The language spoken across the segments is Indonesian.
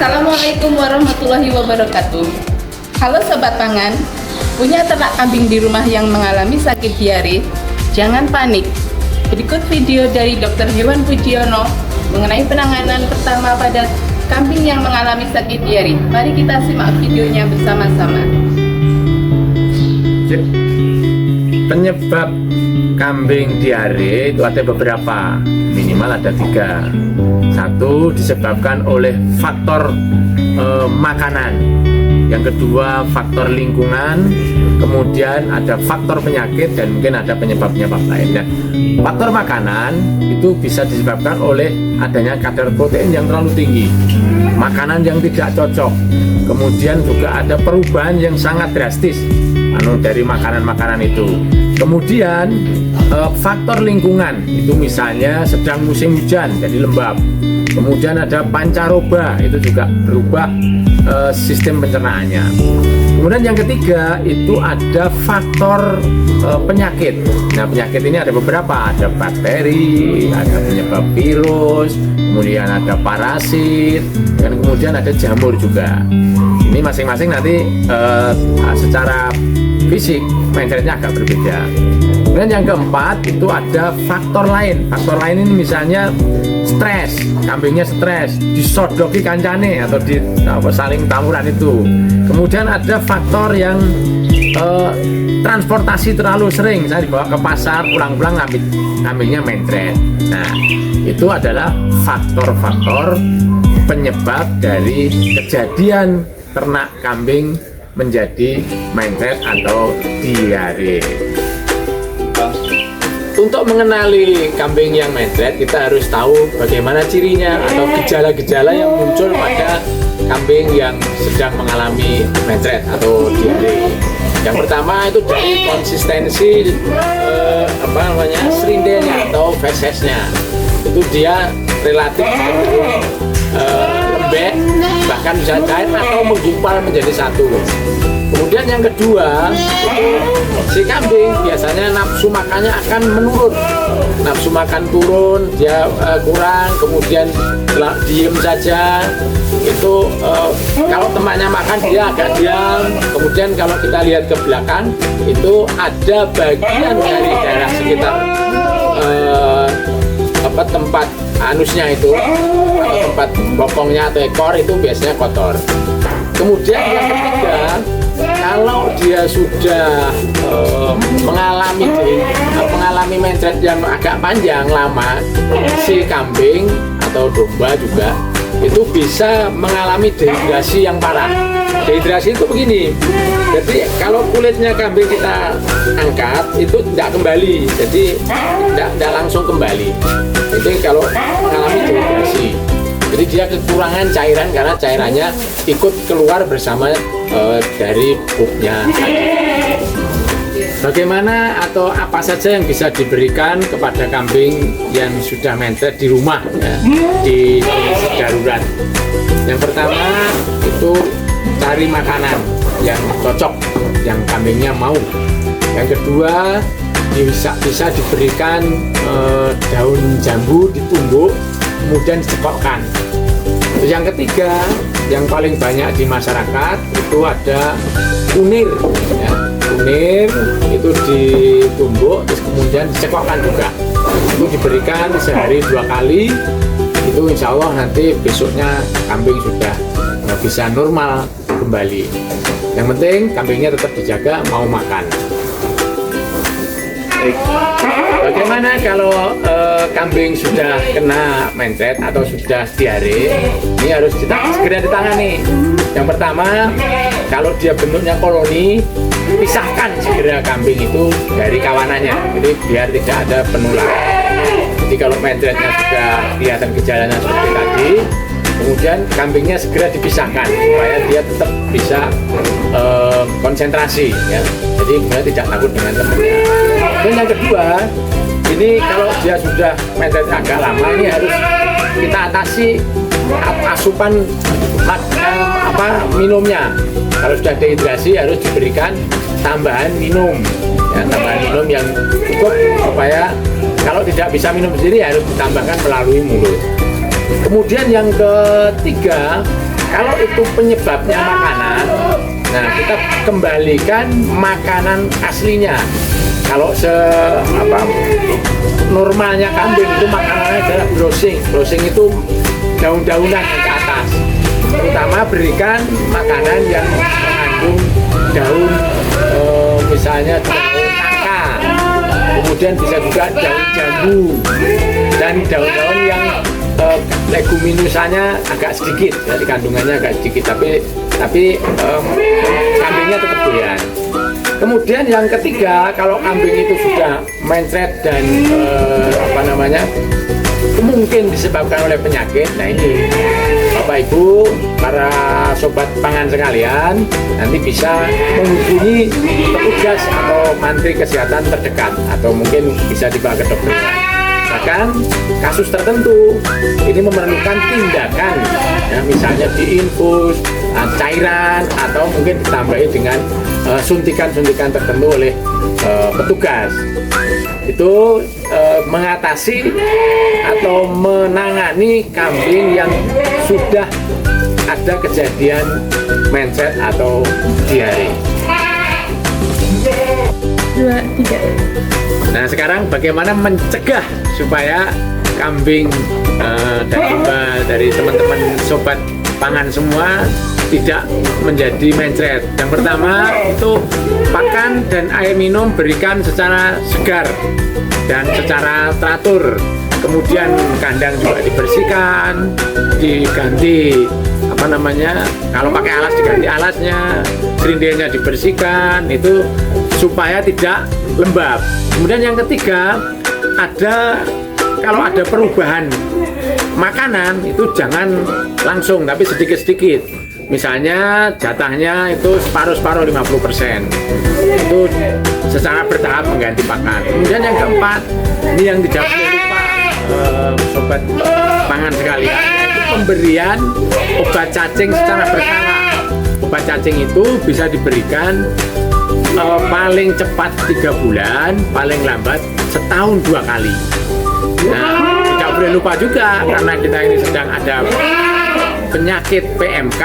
Assalamualaikum warahmatullahi wabarakatuh. Halo Sobat Pangan, punya ternak kambing di rumah yang mengalami sakit diare? Jangan panik. Berikut video dari Dr. Hewan Pujiono mengenai penanganan pertama pada kambing yang mengalami sakit diare. Mari kita simak videonya bersama-sama. Penyebab kambing diare itu ada beberapa, minimal ada 3. Satu, disebabkan oleh faktor makanan. Yang kedua, faktor lingkungan. Kemudian ada faktor penyakit dan mungkin ada penyebab-penyebab lain. Dan faktor makanan itu bisa disebabkan oleh adanya kadar protein yang terlalu tinggi, makanan yang tidak cocok. Kemudian juga ada perubahan yang sangat drastis dari makanan-makanan itu. Kemudian faktor lingkungan itu misalnya sedang musim hujan jadi lembab. Kemudian ada pancaroba, itu juga berubah sistem pencernaannya. Kemudian yang ketiga itu ada faktor penyakit. Nah, penyakit ini ada beberapa, ada bakteri, ada penyebab virus, kemudian ada parasit, dan kemudian ada jamur juga. Ini masing-masing nanti secara fisik mindsetnya agak berbeda. Kemudian yang keempat itu ada faktor lain. Faktor lain ini misalnya stres, kambingnya stres, disodoki kancane atau saling tawuran itu. Kemudian ada faktor yang transportasi terlalu sering, saya dibawa ke pasar, pulang-pulang kambingnya mencret. Nah, itu adalah faktor-faktor penyebab dari kejadian ternak kambing menjadi mencret atau diare. Untuk mengenali kambing yang mencret, kita harus tahu bagaimana cirinya atau gejala-gejala yang muncul pada kambing yang sedang mengalami mencret atau diare. Yang pertama itu dari konsistensi serindenya atau fesesnya. Itu dia relatif lembek, bahkan bisa cair atau menggumpal menjadi satu. Kemudian yang kedua, itu si kambing biasanya nafsu makannya akan menurun. Nafsu makan turun, dia kurang, kemudian diem saja. Itu kalau temannya makan dia agak diam. Kemudian kalau kita lihat ke belakang, itu ada bagian dari daerah sekitar tempat anusnya itu, atau tempat bokongnya atau ekor itu biasanya kotor. Kemudian yang ketiga, kalau dia sudah mengalami mencret yang agak panjang lama, si kambing atau domba juga itu bisa mengalami dehidrasi yang parah. Dehidrasi itu begini, jadi kalau kulitnya kambing kita angkat itu tidak kembali, jadi tidak langsung kembali. Itu kalau mengalami dehidrasi, jadi dia kekurangan cairan karena cairannya ikut keluar bersama dari pupnya. Bagaimana atau apa saja yang bisa diberikan kepada kambing yang sudah mencret di rumah, ya, di darurat? Yang pertama itu cari makanan yang cocok, yang kambingnya mau. Yang kedua bisa diberikan daun jambu ditumbuk kemudian dicekokkan. Yang ketiga yang paling banyak di masyarakat itu ada kunir, ya. Kunir itu ditumbuk terus kemudian dicekokkan juga. Itu diberikan sehari 2 kali. Itu insya Allah nanti besoknya kambing sudah bisa normal kembali. Yang penting kambingnya tetap dijaga mau makan. Bagaimana kalau kambing sudah kena mencret atau sudah diare? Ini harus segera ditangani. Yang pertama, kalau dia bentuknya koloni, pisahkan segera kambing itu dari kawanannya, jadi biar tidak ada penularan. Jadi kalau mencretnya sudah kelihatan gejalanya seperti tadi, kemudian kambingnya segera dipisahkan supaya dia tetap bisa konsentrasi, ya. Jadi dia tidak takut dengan temannya. Dan yang kedua, ini kalau dia sudah mencret agak lama, ini harus kita atasi asupan minumnya. Kalau sudah dehidrasi harus diberikan tambahan minum, ya, tambahan minum yang cukup supaya kalau tidak bisa minum sendiri harus ditambahkan melalui mulut. Kemudian yang ketiga kalau itu penyebabnya makanan, nah kita kembalikan makanan aslinya. Kalau normalnya kambing itu makanannya adalah browsing. Browsing itu daun-daunan yang ke atas. Terutama berikan makanan yang mengandung daun, misalnya daun nangka, kemudian bisa juga daun jambu dan daun-daun yang leguminosanya agak sedikit, jadi kandungannya agak sedikit, tapi kambingnya tetap doyan. Kemudian yang ketiga, kalau kambing itu sudah mencret dan mungkin disebabkan oleh penyakit, nah ini Bapak Ibu, para sobat pangan sekalian, nanti bisa menghubungi petugas atau mantri kesehatan terdekat, atau mungkin bisa dibawa ke dokter. Bahkan kasus tertentu ini memerlukan tindakan, ya, misalnya diinfus cairan atau mungkin ditambahi dengan suntikan-suntikan tertentu oleh petugas. Itu mengatasi atau menangani kambing yang sudah ada kejadian mencret atau diare. 2, 3. Nah, sekarang bagaimana mencegah supaya kambing dari teman-teman sobat pangan semua tidak menjadi mencret. Yang pertama itu pakan dan air minum berikan secara segar dan secara teratur. Kemudian kandang juga dibersihkan, diganti kalau pakai alas diganti alasnya, serindilnya dibersihkan, itu supaya tidak lembab. Kemudian yang ketiga, kalau ada perubahan makanan itu jangan langsung, tapi sedikit-sedikit. Misalnya jatahnya itu separuh-separuh 50%. Itu secara bertahap mengganti pakan. Kemudian yang keempat, ini yang tidak boleh lupa sobat pangan sekalian, yaitu pemberian obat cacing secara berkala. Obat cacing itu bisa diberikan paling cepat 3 bulan, paling lambat setahun 2 kali. Nah, tidak boleh lupa juga karena kita ini sedang ada penyakit PMK,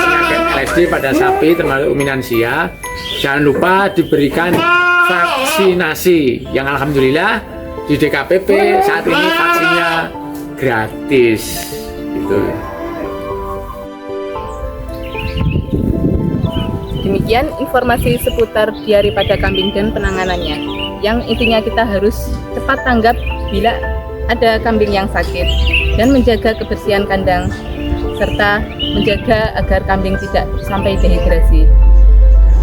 penyakit LSD pada sapi termasuk ruminansia. Jangan lupa diberikan vaksinasi yang alhamdulillah di DKPP saat ini vaksinnya gratis. Gitu. Demikian informasi seputar diare pada kambing dan penanganannya. Yang intinya kita harus cepat tanggap bila ada kambing yang sakit dan menjaga kebersihan kandang serta menjaga agar kambing tidak sampai dehidrasi.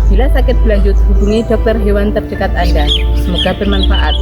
Bila sakit berlanjut, hubungi dokter hewan terdekat Anda. Semoga bermanfaat.